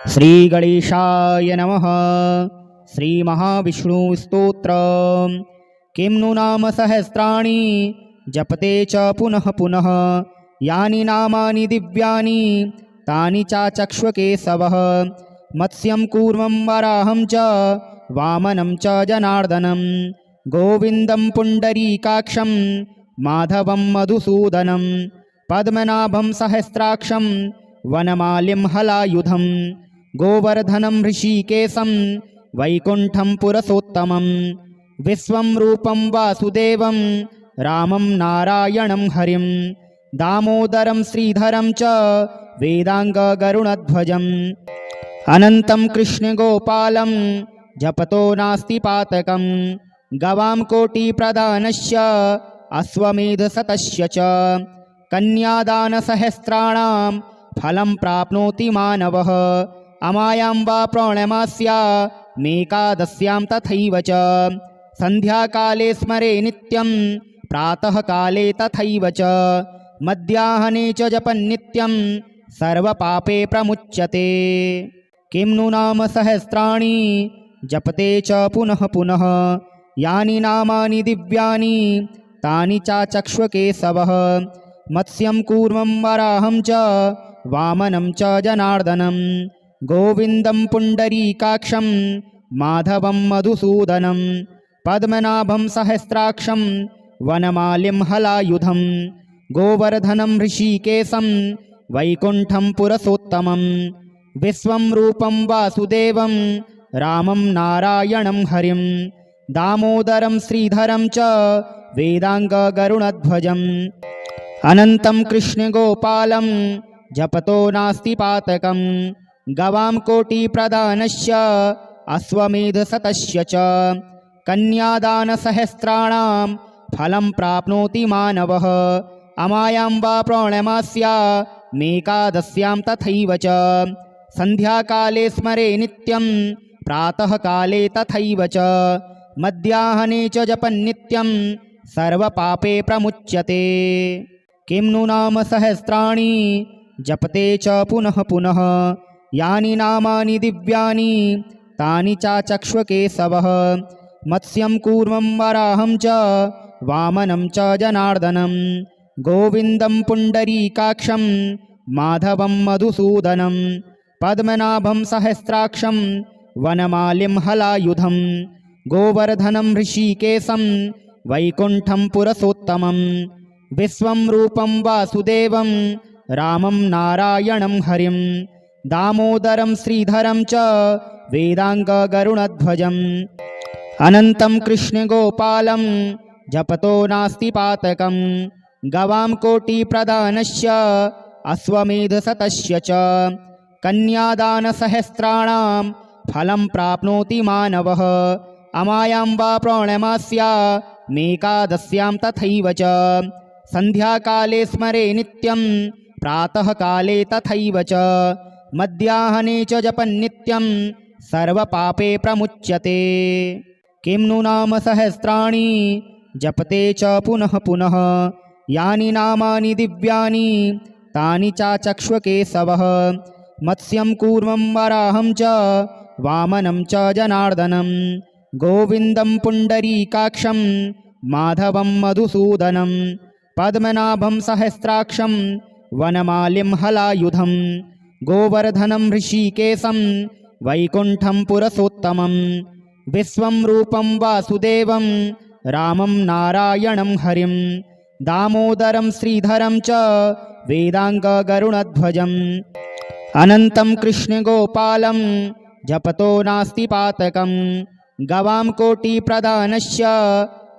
श्रीगणेशाय नमः। श्रीमहाविष्णुस्तोत्रम्। किं नु नाम सहस्राणि जपते च पुनः पुनः, यानि नामानि दिव्यानि तानि चाचक्ष्व केशवः। मत्स्यं कूर्मं वराहं च वामनं च जनार्दनं, गोविन्दं पुण्डरीकाक्षं माधवं मधुसूदनं, पद्मनाभं सहस्राक्षं वनमालिं हलायुधं, गोवर्धनं ऋषिकेशं वैकुण्ठं पुरुषोत्तमं, विश्वं रूपं वासुदेवं रामं नारायणं हरिं, दामोदरं श्रीधरं च वेदाङ्गगरुणध्वजम्, अनन्तं कृष्णगोपालं जपतो नास्ति पातकं, गवां कोटिप्रदानस्य अश्वमेधशतस्य च, कन्यादानसहस्राणां फलं प्राप्नोति मानवः, अमायां वा पौर्णमास्या मेकादश्यां तथैव च, सन्ध्याकाले स्मरे नित्यं प्रातःकाले तथैव च, मध्याह्ने च जपन्नित्यं सर्वपापे प्रमुच्यते। किं नु नाम सहस्राणि जपते च पुनः पुनः, यानि नामानि दिव्यानि तानि चाचक्ष्व केशवः। मत्स्यं कूर्मं वराहं च वामनं च जनार्दनं, गोविन्दं पुण्डरीकाक्षं माधवं मधुसूदनं, पद्मनाभं सहस्राक्षं वनमालिं हलायुधं, गोवर्धनं ऋषिकेशं वैकुण्ठं पुरुषोत्तमं, विश्वं रूपं वासुदेवं रामं नारायणं हरिं, दामोदरं श्रीधरं च वेदाङ्गगरुणध्वजम्, अनन्तं कृष्णगोपालं जपतो नास्ति पातकं, गवां कोटिप्रदानस्य अश्वमेधशतस्य च, कन्यादानसहस्राणां फलं प्राप्नोति मानवः, अमायां वा पौर्णमास्या मेकादश्यां तथैव च, सन्ध्याकाले स्मरे नित्यं प्रातःकाले तथैव च, मध्याह्ने च जपन्नित्यं सर्वपापे प्रमुच्यते। किं नु नाम सहस्राणि जपते च पुनः पुनः, यानि नामानि दिव्यानि तानि चाचक्ष्व केशवः। मत्स्यं कूर्मं वराहं च वामनं च जनार्दनं, गोविन्दं पुण्डरीकाक्षं माधवं मधुसूदनं, पद्मनाभं सहस्राक्षं वनमालिं हलायुधं, गोवर्धनं ऋषिकेशं वैकुण्ठं पुरुषोत्तमं, विश्वं रूपं वासुदेवं रामं नारायणं हरिं, दामोदरं श्रीधरं च वेदाङ्गगरुणध्वजम्, अनन्तं कृष्णगोपालं जपतो नास्ति पातकं, गवां कोटिप्रदानस्य अश्वमेधशतस्य च, कन्यादानसहस्राणां फलं प्राप्नोति मानवः, अमायां वा पौर्णमास्या मेकादश्यां तथैव च, सन्ध्याकाले स्मरे नित्यं प्रातःकाले तथैव च, मध्याह्ने च जपन्नित्यं सर्वपापे प्रमुच्यते। किं नु नाम सहस्राणि जपते च पुनः पुनः, यानि नामानि दिव्यानि तानि चाचक्ष्व केशवः। मत्स्यं कूर्मं वराहं च वामनं च जनार्दनं, गोविन्दं पुण्डरीकाक्षं माधवं मधुसूदनं, पद्मनाभं सहस्राक्षं वनमालिं हलायुधं, गोवर्धनं ऋषिकेशं वैकुण्ठं पुरुषोत्तमं, विश्वं रूपं वासुदेवं रामं नारायणं हरिं, दामोदरं श्रीधरं च वेदाङ्गगरुणध्वजम्, अनन्तं कृष्णगोपालं जपतो नास्ति पातकं, गवां कोटिप्रदानस्य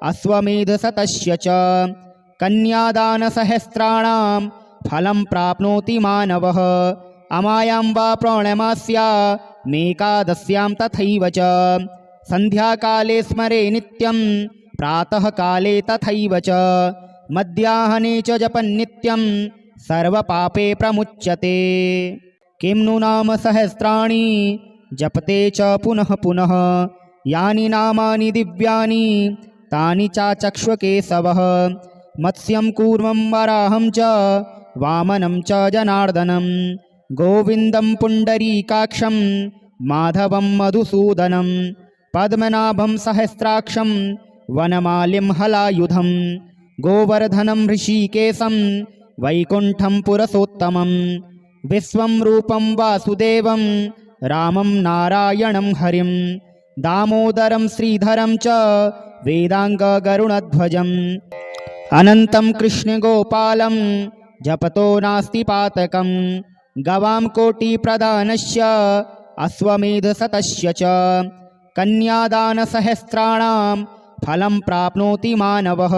अश्वमेधशतस्य च, कन्यादानसहस्राणां फलं प्राप्नोति मानवः, अमायां वा पौर्णमास्या मेकादश्यां तथैव च, सन्ध्याकाले स्मरे नित्यं प्रातःकाले तथैव च, मध्याह्ने च जपन्नित्यं सर्वपापे प्रमुच्यते। किं नु नाम सहस्राणि जपते च पुनः पुनः, यानि नामानि दिव्यानि तानि चाचक्ष्व केशवः। मत्स्यं कूर्मं वराहं च वामनं च जनार्दनं, गोविन्दं पुण्डरीकाक्षं माधवं मधुसूदनं पद्मनाभं सहस्राक्षं वनमालिं हलायुधं गोवर्धनं ऋषिकेशं वैकुण्ठं पुरुषोत्तमं विश्वं रूपं वासुदेवं रामं नारायणं हरिं दामोदरं श्रीधरं च वेदाङ्गगरुणध्वजम् अनन्तं कृष्णगोपालं जपतो नास्ति पातकं गवां कोटिप्रदानस्य अश्वमेधशतस्य च कन्यादानसहस्राणां फलं प्राप्नोति मानवः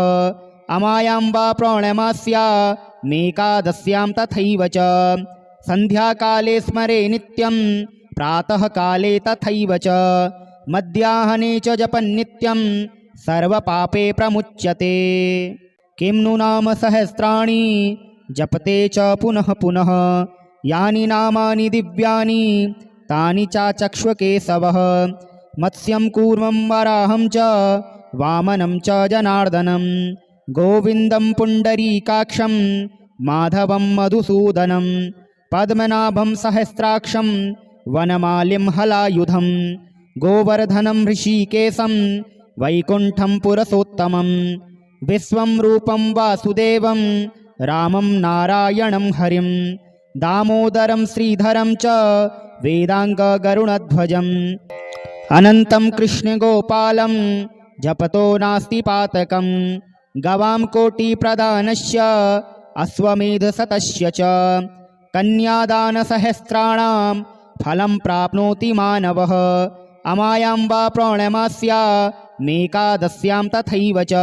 अमायां वा पौर्णमास्या मेकादश्यां तथैव च सन्ध्याकाले स्मरे नित्यं प्रातःकाले तथैव च मध्याह्ने च जपन्नित्यं सर्वपापे प्रमुच्यते। किं नु नाम सहस्राणि जपते च पुनः पुनः यानि नामानि दिव्यानि तानि चाचक्ष्व केशवः मत्स्यं कूर्मं वराहं च वामनं च जनार्दनं गोविन्दं पुण्डरीकाक्षं माधवं मधुसूदनं पद्मनाभं सहस्राक्षं वनमालिं हलायुधं गोवर्धनं ऋषिकेशं वैकुण्ठं पुरुषोत्तमं विश्वं रूपं वासुदेवं रामं नारायणं हरिं दामोदरं श्रीधरं च वेदाङ्गगरुणध्वजम् अनन्तं कृष्णगोपालं जपतो नास्ति पातकं गवां कोटिप्रदानस्य अश्वमेधशतस्य च कन्यादानसहस्राणां फलं प्राप्नोति मानवः अमायां वा पौर्णमास्या मेकादश्यां तथैव च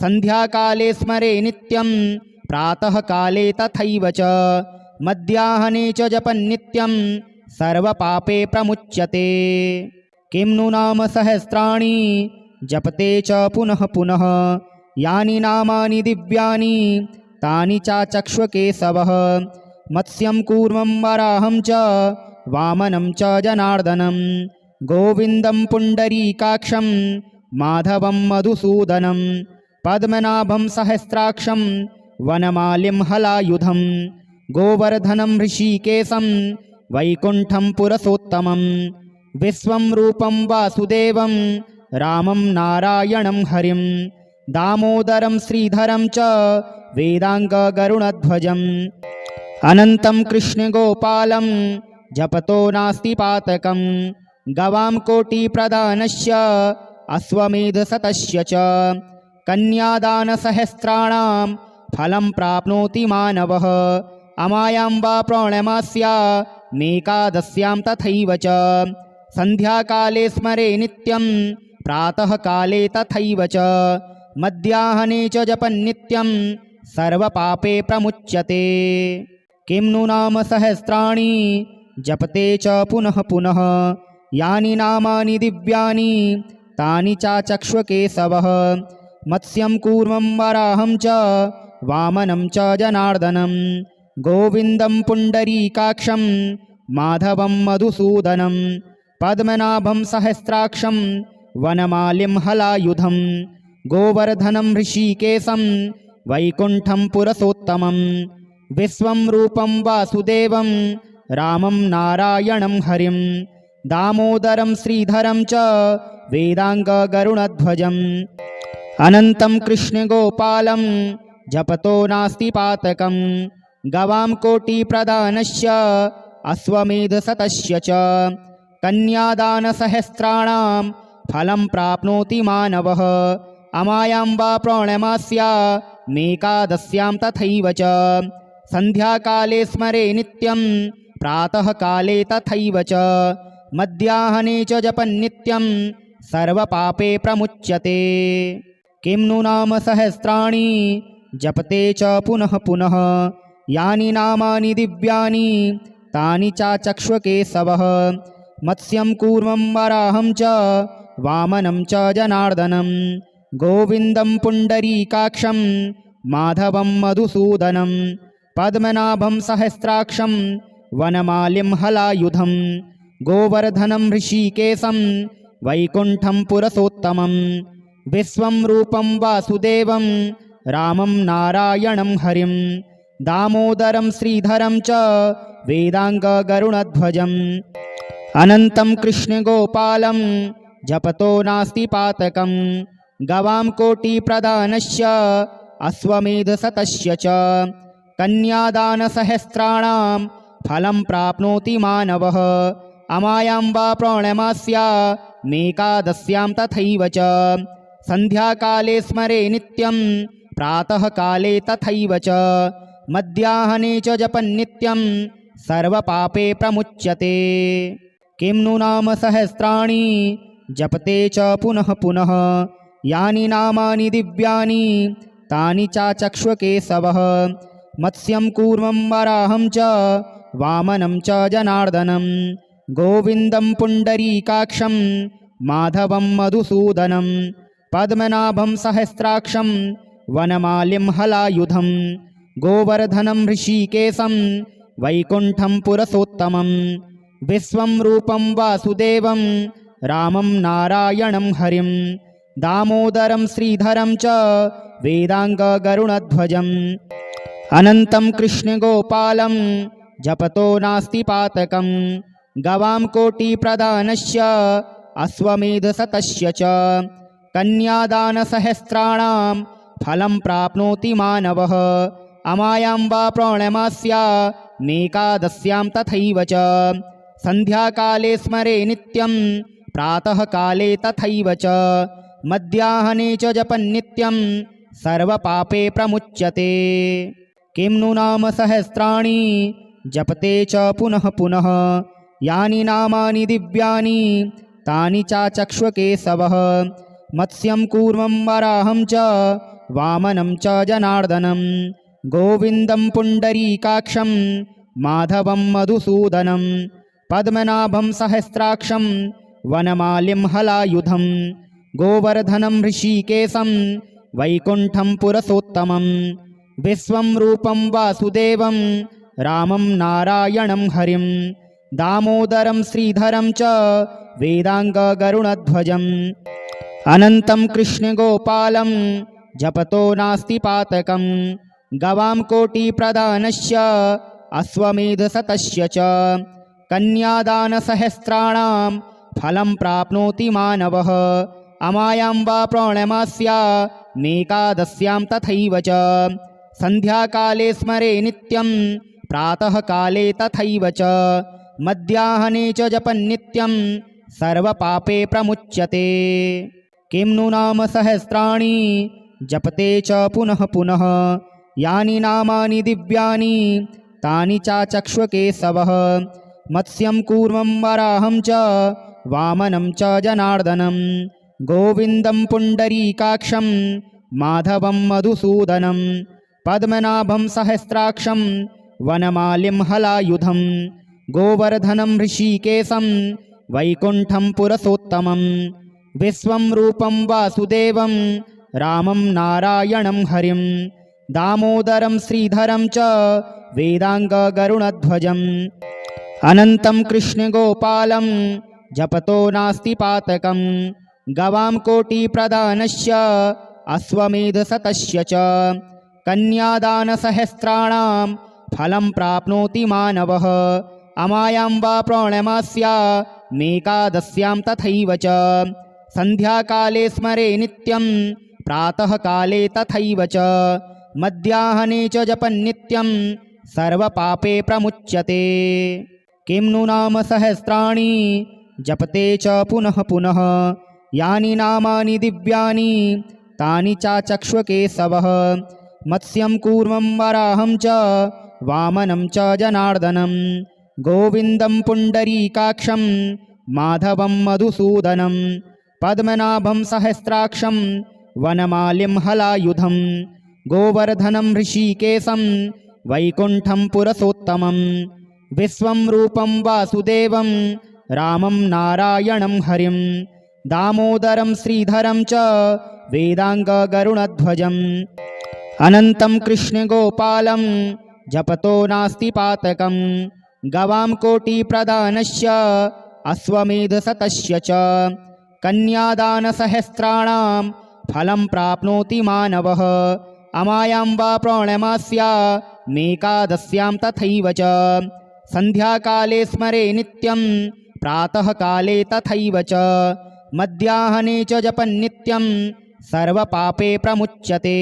सन्ध्याकाले स्मरे नित्यं प्रातःकाले तथैव च मध्याह्ने च जपन्नित्यं सर्वपापे प्रमुच्यते। किं नु नाम सहस्राणि जपते च पुनः पुनः यानि नामानि दिव्यानि तानि चाचक्ष्व केशवः मत्स्यं कूर्मं वराहं च वामनं च जनार्दनं गोविन्दं पुण्डरीकाक्षं माधवं मधुसूदनं पद्मनाभं सहस्राक्षं वनमालिं हलायुधं गोवर्धनं ऋषिकेशं वैकुण्ठं पुरुषोत्तमं विश्वं रूपं वासुदेवं रामं नारायणं हरिं दामोदरं श्रीधरं च वेदाङ्गगरुणध्वजम् अनन्तं कृष्णगोपालं जपतो नास्ति पातकं गवां कोटिप्रदानस्य अश्वमेधशतस्य च कन्यादानसहस्राणां फलं प्राप्नोति मानवः अमायां वा पौर्णमास्या मेकादश्यां तथैव च सन्ध्याकाले स्मरे नित्यं प्रातःकाले तथैव च मध्याह्ने च जपन्नित्यं सर्वपापे प्रमुच्यते। किं नु नाम सहस्राणि जपते च पुनः पुनः यानि नामानि दिव्यानि तानि चाचक्ष्व केशवः मत्स्यं कूर्मं वराहं च वामनं च जनार्दनं गोविन्दं पुण्डरीकाक्षं माधवं मधुसूदनं पद्मनाभं सहस्राक्षं वनमालिं हलायुधं गोवर्धनं ऋषिकेशं वैकुण्ठं पुरुषोत्तमं विश्वं रूपं वासुदेवं रामं नारायणं हरिं दामोदरं श्रीधरं च वेदाङ्गगरुणध्वजम् अनन्तं कृष्णगोपालं जपतो नास्ति पातकं गवां कोटिप्रदानस्य अश्वमेधशतस्य च कन्यादानसहस्राणां फलं प्राप्नोति मानवः अमायां वा पौर्णमास्या मेकादश्यां तथैव च सन्ध्याकाले स्मरे नित्यं प्रातःकाले तथैव च मध्याह्ने च जपन्नित्यं सर्वपापे प्रमुच्यते। किं नु नाम सहस्राणि जपते च पुनः पुनः यानि नामानि दिव्यानि तानि चाचक्ष्व केशवः मत्स्यं कूर्मं वराहं च वामनं च जनार्दनं गोविन्दं पुण्डरीकाक्षं माधवं मधुसूदनं पद्मनाभं सहस्राक्षं वनमालिं हलायुधं गोवर्धनं ऋषिकेशं वैकुण्ठं पुरुषोत्तमं विश्वं रूपं वासुदेवं रामं नारायणं हरिं दामोदरं श्रीधरं च वेदाङ्गगरुणध्वजम् अनन्तं कृष्णगोपालं जपतो नास्ति पातकं गवां कोटिप्रदानस्य अश्वमेधशतस्य च कन्यादानसहस्राणां फलं प्राप्नोति मानवः अमायां वा पौर्णमास्यामेकादश्यां तथैव च सन्ध्याकाले स्मरे नित्यं प्रातःकाले तथैव च मध्याह्ने च जपन्नित्यं सर्वपापे प्रमुच्यते। किं नु नाम सहस्राणि जपते च पुनः पुनः यानि नामानि दिव्यानि तानि चाचक्ष्व केशवः मत्स्यं कूर्मं वराहं च वामनं च जनार्दनं गोविन्दं पुण्डरीकाक्षं माधवं मधुसूदनं पद्मनाभं सहस्राक्षं वनमालिं हलायुधं गोवर्धनं ऋषिकेशं वैकुण्ठं पुरुषोत्तमं विश्वं रूपं वासुदेवं रामं नारायणं हरिं दामोदरं श्रीधरं च वेदाङ्गगरुणध्वजम् अनन्तं कृष्णगोपालं जपतो नास्ति पातकं गवां कोटिप्रदानस्य अश्वमेधशतस्य च कन्यादानसहस्राणां फलं प्राप्नोति मानवः अमायां वा पौर्णमास्यामेकादश्यां तथैव च सन्ध्याकाले स्मरे नित्यं प्रातःकाले तथैव च मध्याह्ने च जपन्नित्यं सर्वपापे प्रमुच्यते। किं नु नाम सहस्राणि जपते च पुनः पुनः यानि नामानि दिव्यानि तानि चाचक्ष्व केशवः मत्स्यं कूर्मं वराहं च वामनं च जनार्दनं गोविन्दं पुण्डरीकाक्षं माधवं मधुसूदनं पद्मनाभं सहस्राक्षं वनमालिं हलायुधं गोवर्धनं ऋषिकेशं वैकुण्ठं पुरुषोत्तमं विश्वं रूपं वासुदेवं रामं नारायणं हरिं दामोदरं श्रीधरं च वेदाङ्गगरुणध्वजम् अनन्तं कृष्णगोपालं जपतो नास्ति पातकं गवां कोटिप्रदानस्य अश्वमेधशतस्य च कन्यादानसहस्राणां फलं प्राप्नोति मानवः अमायां वा पौर्णमास्यामेकादश्यां तथैव च सन्ध्याकाले स्मरे नित्यं प्रातःकाले तथैव च मध्याह्ने च जपन्नित्यं सर्वपापे प्रमुच्यते। किं नु नाम सहस्राणि जपते च पुनः पुनः यानि नामानि दिव्यानि तानि चाचक्ष्व केशवः मत्स्यं कूर्मं वराहं च वामनं च जनार्दनं गोविन्दं पुण्डरीकाक्षं माधवं मधुसूदनं पद्मनाभं सहस्राक्षं वनमालिं हलायुधं गोवर्धनं ऋषिकेशं वैकुण्ठं पुरुषोत्तमं विश्वं रूपं वासुदेवं रामं नारायणं हरिं दामोदरं श्रीधरं च वेदाङ्गगरुणध्वजम् अनन्तं कृष्णगोपालं जपतो नास्ति पातकं गवां कोटिप्रदानस्य अश्वमेधशतस्य च कन्यादानसहस्राणां फलं प्राप्नोति मानवः अमायां वा पौर्णमास्यामेकादश्यां तथैव च सन्ध्याकाले स्मरे नित्यं प्रातःकाले तथैव च मध्याह्ने च जपन्नित्यं सर्वपापे प्रमुच्यते। किं नु नाम सहस्राणि जपते च पुनः पुनः यानि नामानि दिव्यानि तानि चाचक्ष्व केशवः मत्स्यं कूर्मं वराहं च वामनं च जनार्दनं गोविन्दं पुण्डरीकाक्षं माधवं मधुसूदनं पद्मनाभं सहस्राक्षं वनमालिं हलायुधं गोवर्धनं ऋषिकेशं वैकुण्ठं पुरुषोत्तमं विश्वं रूपं वासुदेवं रामं नारायणं हरिं दामोदरं श्रीधरं च वेदाङ्गगरुणध्वजम् अनन्तं कृष्णगोपालं जपतो नास्ति पातकं गवां कोटिप्रदानस्य अश्वमेधशतस्य च कन्यादानसहस्राणां फलं प्राप्नोति मानवः अमायां वा पौर्णमास्यामेकादश्यां तथैव च सन्ध्याकाले स्मरे नित्यं प्रातःकाले तथैव च मध्याह्ने च जपन्नित्यं सर्वपापे प्रमुच्यते।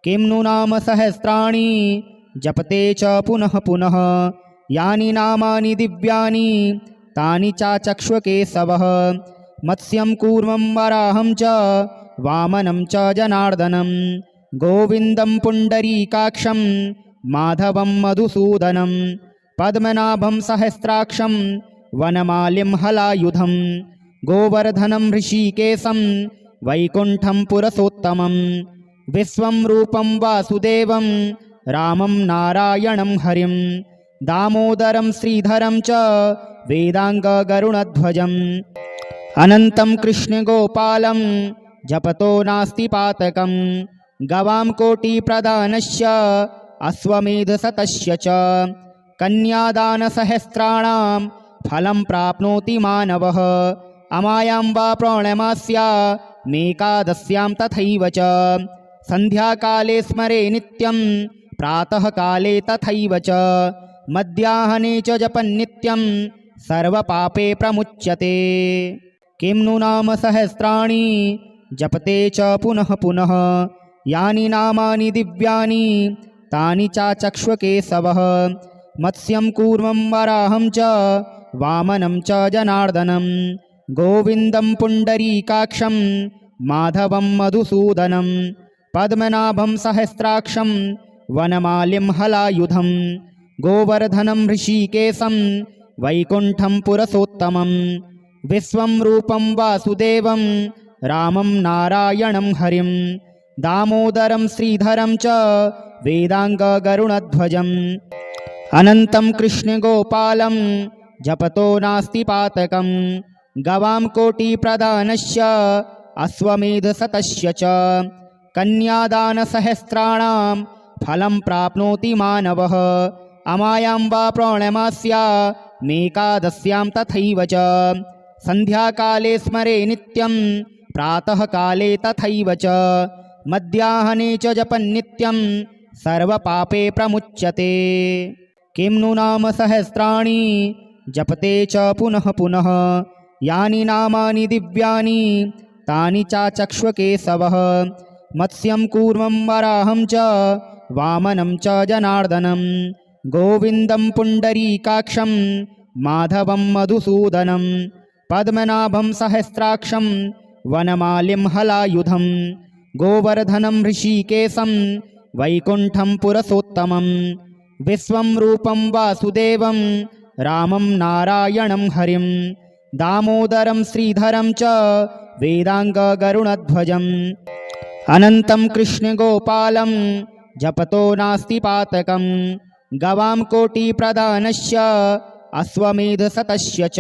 किं नु नाम सहस्राणि जपते च पुनः पुनः यानि नामानि दिव्यानि तानि चाचक्ष्व केशवः। मत्स्यं कूर्मं वराहं च वामनं च जनार्दनं गोविन्दं पुण्डरीकाक्षं माधवं मधुसूदनं पद्मनाभं सहस्राक्षं वनमालिं हलायुधं गोवर्धनं ऋषिकेशं वैकुण्ठं पुरुषोत्तमं विश्वं रूपं वासुदेवं रामं नारायणं हरिं दामोदरं श्रीधरं च वेदाङ्गगरुणध्वजम् अनन्तं कृष्णगोपालं जपतो नास्ति पातकं गवां कोटिप्रदानस्य अश्वमेधशतस्य च कन्यादानसहस्राणां फलं प्राप्नोति मानवः अमायां वा पौर्णमास्यामेकादश्यां तथैव च सन्ध्याकाले स्मरे नित्यं प्रातःकाले तथैव च मध्याह्ने च जपन्नित्यं सर्वपापे प्रमुच्यते। किं नु नाम सहस्राणि जपते च पुनः पुनः यानि नामानि दिव्यानि तानि चाचक्ष्व केशवः। मत्स्यं कूर्मं वराहं च वामनं च जनार्दनं गोविन्दं पुण्डरीकाक्षं माधवं मधुसूदनं पद्मनाभं सहस्राक्षं वनमालिं हलायुधं गोवर्धनं ऋषिकेशं वैकुण्ठं पुरुषोत्तमं विश्वं रूपं वासुदेवं रामं नारायणं हरिं दामोदरं श्रीधरं च वेदाङ्गगरुणध्वजम् अनन्तं कृष्णगोपालं जपतो नास्ति पातकं गवां कोटिप्रदानस्य अश्वमेधशतस्य च कन्यादानसहस्राणां फलं प्राप्नोति मानवः अमायां वा पौर्णमास्यामेकादश्यां तथैव च सन्ध्याकाले स्मरे नित्यं प्रातःकाले तथैव च मध्याह्ने च जपन्नित्यं सर्वपापे प्रमुच्यते। किं नु नाम सहस्राणि जपते च पुनः पुनः यानि नामानि दिव्यानि तानि चाचक्ष्व केशवः। मत्स्यं कूर्मं वराहं च वामनं च जनार्दनं गोविन्दं पुण्डरीकाक्षं माधवं मधुसूदनं पद्मनाभं सहस्राक्षं वनमालिं हलायुधं गोवर्धनं ऋषिकेशं वैकुण्ठं पुरुषोत्तमं विश्वं रूपं वासुदेवं रामं नारायणं हरिं दामोदरं श्रीधरं च वेदाङ्गगरुणध्वजम् अनन्तं कृष्णगोपालं जपतो नास्ति पातकं गवां कोटिप्रदानस्य अश्वमेधशतस्य च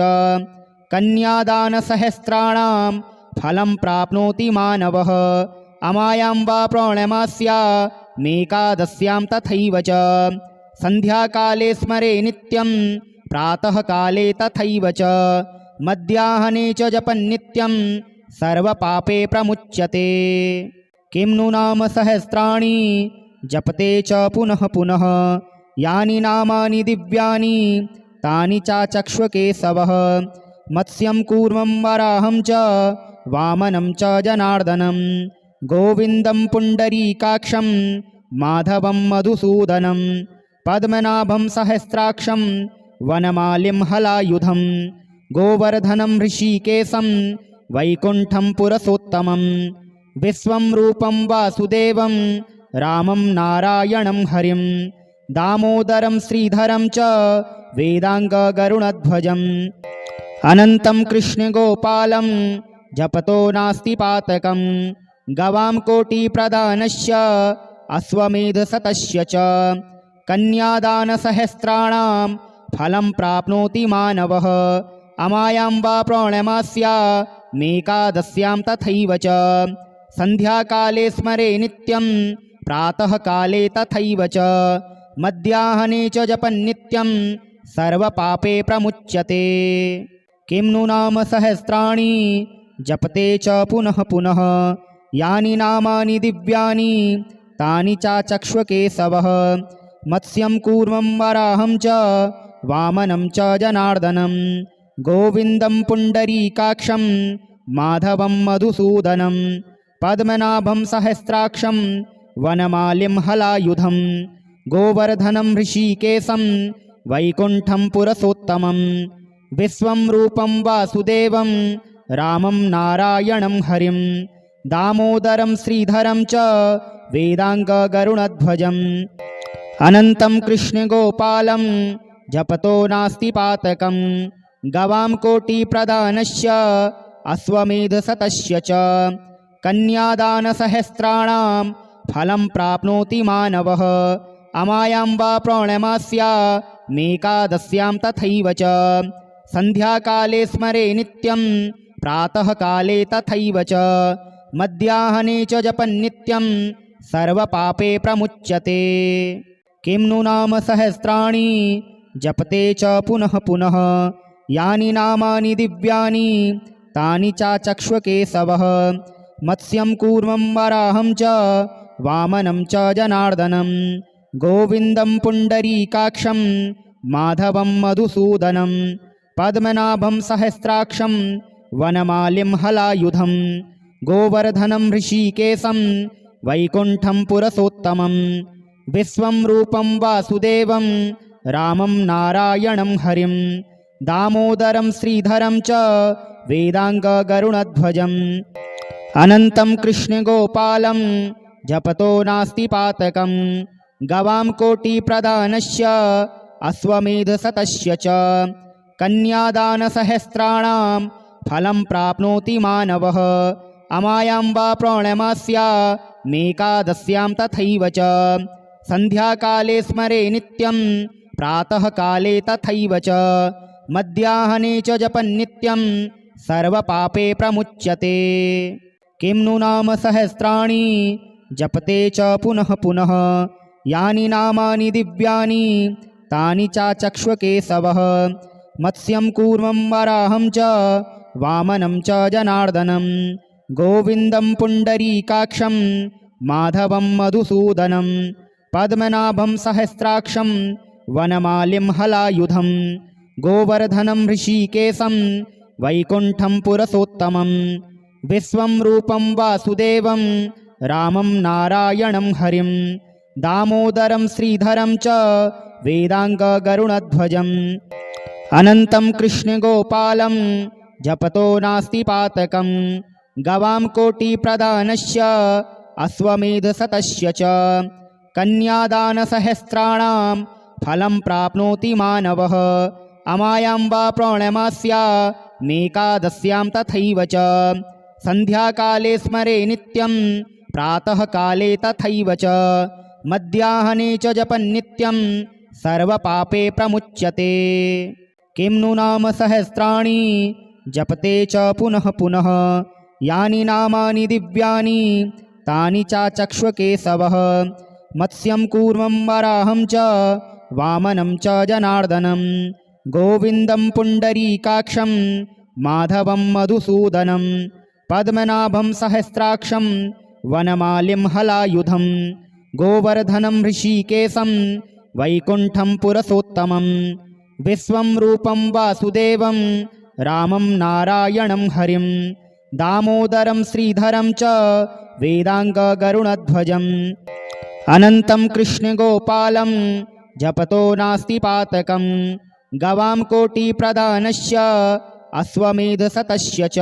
कन्यादानसहस्राणां फलं प्राप्नोति मानवः अमायां वा पौर्णमास्यामेकादश्यां तथैव च सन्ध्याकाले स्मरे नित्यं प्रातःकाले तथैव च मध्याह्ने च जपन्नित्यं सर्वपापे प्रमुच्यते। किं नु नाम सहस्राणि जपते च पुनः पुनः यानि नामानि दिव्यानि तानि चाचक्ष्व केशवः। मत्स्यं कूर्मं वराहं च वामनं च जनार्दनं गोविन्दं पुण्डरीकाक्षं माधवं मधुसूदनं पद्मनाभं सहस्राक्षं वनमालिं हलायुधं गोवर्धनं ऋषिकेशं वैकुण्ठं पुरुषोत्तमं विश्वं रूपं वासुदेवं रामं नारायणं हरिं दामोदरं श्रीधरं च वेदाङ्गगरुणध्वजम् अनन्तं कृष्णगोपालं जपतो नास्ति पातकं गवां कोटिप्रदानस्य अश्वमेधशतस्य च कन्यादानसहस्राणां फलं प्राप्नोति मानवः अमायां वा पौर्णमास्यामेकादश्यां तथैव च सन्ध्याकाले स्मरे नित्यं प्रातःकाले तथैव च मध्याह्ने च जपन्नित्यं सर्वपापे प्रमुच्यते। किं नु नाम सहस्राणि जपते च पुनः पुनः यानि नामानि दिव्यानि तानि चाचक्ष्व केशवः। मत्स्यं कूर्मं वराहं च वामनं च जनार्दनं गोविन्दं पुण्डरीकाक्षं माधवं मधुसूदनं पद्मनाभं सहस्राक्षं वनमालिं हलायुधं गोवर्धनं ऋषिकेशं वैकुण्ठं पुरुषोत्तमं विश्वं रूपं वासुदेवं रामं नारायणं हरिं दामोदरं श्रीधरं च वेदाङ्गगरुडध्वजम् अनन्तं कृष्णगोपालं जपतो नास्ति पातकं गवां कोटिप्रदानस्य अश्वमेधशतस्य च कन्यादानसहस्राणां फलं प्राप्नोति मानवः अमायां वा पौर्णमास्या मेकादश्यां तथैव च सन्ध्याकाले स्मरे नित्यं प्रातःकाले तथैव च मध्याह्ने च जपन्नित्यं सर्वपापे प्रमुच्यते। किं नु नाम सहस्राणि जपते च पुनः पुनः यानि नामानि दिव्यानि तानि चाचक्ष्व केशवः मत्स्यं कूर्मं वराहं च वामनं च जनार्दनं गोविन्दं पुण्डरीकाक्षं माधवं मधुसूदनं पद्मनाभं सहस्राक्षं वनमालिं हलायुधं गोवर्धनं ऋषिकेशं वैकुण्ठं पुरुषोत्तमं विश्वं रूपं वासुदेवं रामं नारायणं हरिं दामोदरं श्रीधरं च वेदाङ्गगरुडध्वजम् अनन्तं कृष्णगोपालं जपतो नास्ति पातकं गवां कोटिप्रदानस्य अश्वमेधशतस्य च कन्यादानसहस्राणां फलं प्राप्नोति मानवः अमायां वा पौर्णमास्या मेकादश्यां तथैव च सन्ध्याकाले स्मरे नित्यं प्रातःकाले तथैव च मध्याह्ने च जपन्नित्यं सर्वपापे प्रमुच्यते। किं नु नाम सहस्राणि जपते च पुनः पुनः यानि नामानि दिव्यानि तानि चाचक्ष्व केशवः मत्स्यं कूर्मं वराहं च वामनं च जनार्दनं गोविन्दं पुण्डरीकाक्षं माधवं मधुसूदनं पद्मनाभं सहस्राक्षं वनमालिं हलायुधं गोवर्धनं ऋषिकेशं वैकुण्ठं पुरुषोत्तमं विश्वं रूपं वासुदेवं रामं नारायणं हरिं दामोदरं श्रीधरं च वेदाङ्गगरुडध्वजम् अनन्तं कृष्णगोपालं जपतो नास्ति पातकं गवां कोटिप्रदानस्य अश्वमेधशतस्य च कन्यादानसहस्राणां फलं प्राप्नोति मानवः अमायां वा पौर्णमास्या मेकादश्यां तथैव च सन्ध्याकाले स्मरे नित्यं प्रातःकाले तथैव च मध्याह्ने च जपन्नित्यं सर्वपापे प्रमुच्यते। किं नु नाम सहस्राणि जपते च पुनः पुनः यानि नामानि दिव्यानि तानि चाचक्ष्व केशवः मत्स्यं कूर्मं वराहं च वामनं च जनार्दनं गोविन्दं पुण्डरीकाक्षं माधवं मधुसूदनं पद्मनाभं सहस्राक्षं वनमालिं हलायुधं गोवर्धनं ऋषिकेशं वैकुण्ठं पुरुषोत्तमं विश्वं रूपं वासुदेवं रामं नारायणं हरिं दामोदरं श्रीधरं च वेदाङ्गगरुडध्वजम् अनन्तं कृष्णगोपालं जपतो नास्ति पातकं गवां कोटिप्रदानस्य अश्वमेधशतस्य च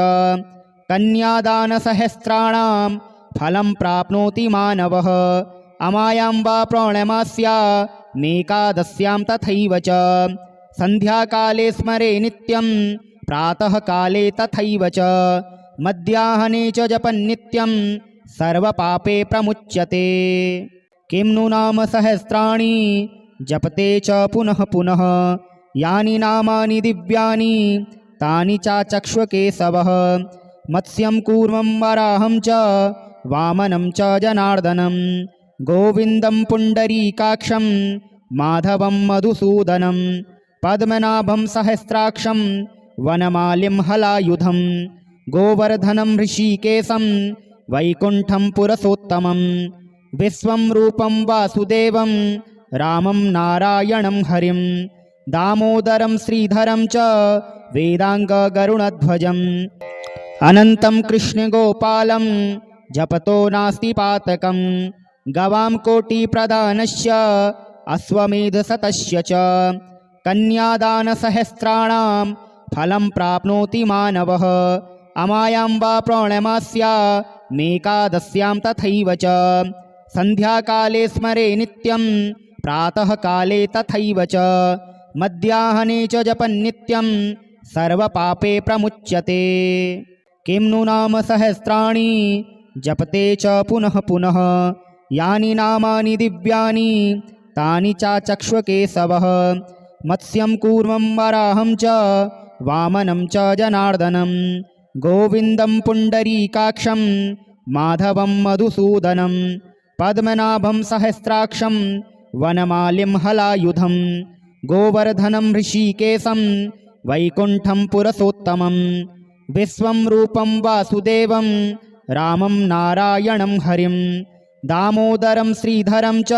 कन्यादानसहस्राणां फलं प्राप्नोति मानवः अमायां वा पौर्णमास्या मेकादश्यां तथैव च सन्ध्याकाले स्मरे नित्यं प्रातःकाले तथैव च मध्याह्ने च जपन्नित्यं सर्वपापे प्रमुच्यते। किं नु नाम सहस्राणि जपते च पुनः पुनः यानि नामानि दिव्यानि तानि चाचक्ष्व केशवः मत्स्यं कूर्मं वराहं च वामनं च जनार्दनं गोविन्दं पुण्डरीकाक्षं माधवं मधुसूदनं पद्मनाभं सहस्राक्षं वनमालिं हलायुधं गोवर्धनं ऋषिकेशं वैकुण्ठं पुरुषोत्तमं विश्वं रूपं वासुदेवं रामं नारायणं हरिं दामोदरं श्रीधरं च वेदाङ्गगरुणध्वजम् अनन्तं कृष्णगोपालं जपतो नास्ति पातकं गवां कोटिप्रदानस्य अश्वमेधशतस्य च कन्यादानसहस्राणां फलं प्राप्नोति मानवः अमायां वा पौर्णमास्या मेकादस्यां तथैव च सन्ध्याकाले स्मरे नित्यं प्रातःकाले तथैव च मध्याह्ने च जपन्नित्यं सर्वपापे प्रमुच्यते किं नु नाम सहस्राणि जपते च पुनः पुनः यानि नामानि दिव्यानि तानि चाचक्ष्वकेशवः मत्स्यं कूर्मं वराहं च वामनं च जनार्दनं गोविन्दं पुण्डरीकाक्षं माधवं मधुसूदनं पद्मनाभं सहस्राक्षं वनमालिं हलायुधं गोवर्धनं ऋषिकेशं वैकुण्ठं पुरुषोत्तमं विश्वं रूपं वासुदेवं रामं नारायणं हरिं दामोदरं श्रीधरं च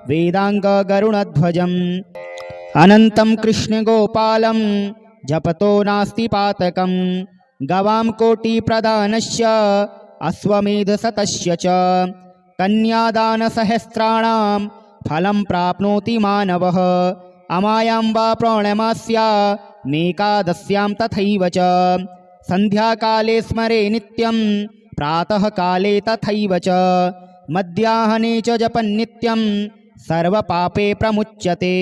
वेदाङ्गगरुणध्वजम् अनन्तं कृष्णगोपालं जपतो नास्ति पातकं गवां कोटिप्रदानस्य अश्वमेधशतस्य च कन्यादानसहस्राणां फलं प्राप्नोति मानवः अमायां वा पौर्णमास्या मेकादस्यां तथैव च सन्ध्याकाले स्मरे नित्यं प्रातःकाले तथैव च मध्याह्ने च जपन्नित्यं सर्वपापे प्रमुच्यते।